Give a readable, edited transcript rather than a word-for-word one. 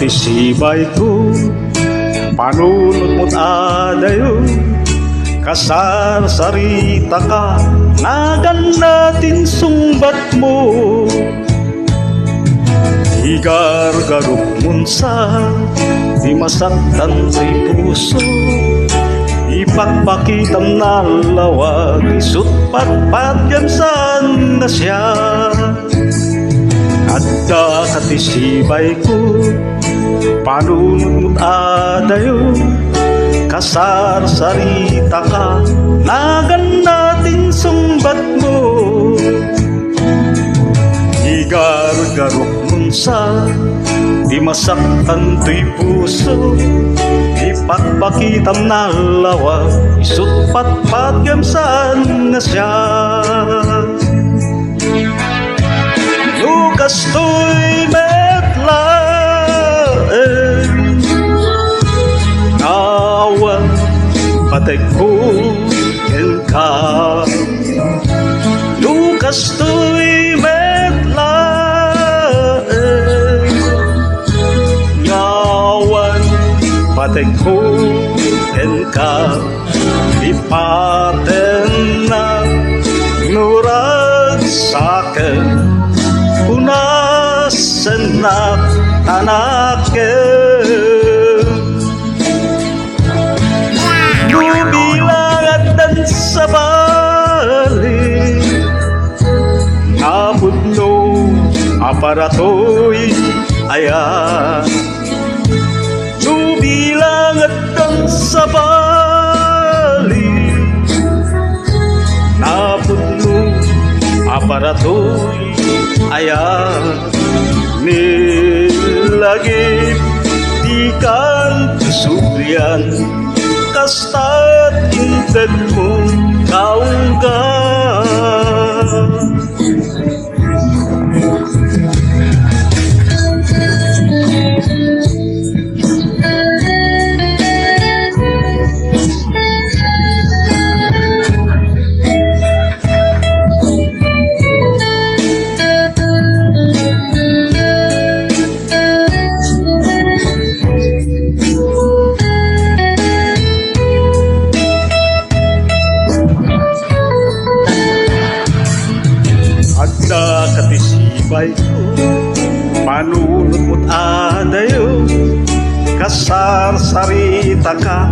katisibay ko, panunod mo't adayo, kasarsarita ka, nagan natin sumbat mo. Igargarok munsa, di masaktan say puso, ipagpakitam na lawag, isutpat-pat yan saan na siya. Adda katisibay ko, panunod mo't adayo, kasarsarita ka, nagan natin sumbat mo. Igargarok munsa, di masaktan to'y puso, ipagpakitam na lawag, isutpat-pat yan saan na siya. Lukas to'y metlaen, awan patay ko ken ka. Lukas to'y metlaen, awan patay ko ken ka. Ipaten na nurag saken, punasan na tanaken. Dubilangan dan sa bali, napudno aparato'y ayan. Dubilangan dan sa bali, napudno aparato'y ayan. Nilagip di kan subrian, kasta't inted mo kaunggan. Adda katisibay ko, panunod mo't adayo, kasarsarita ka,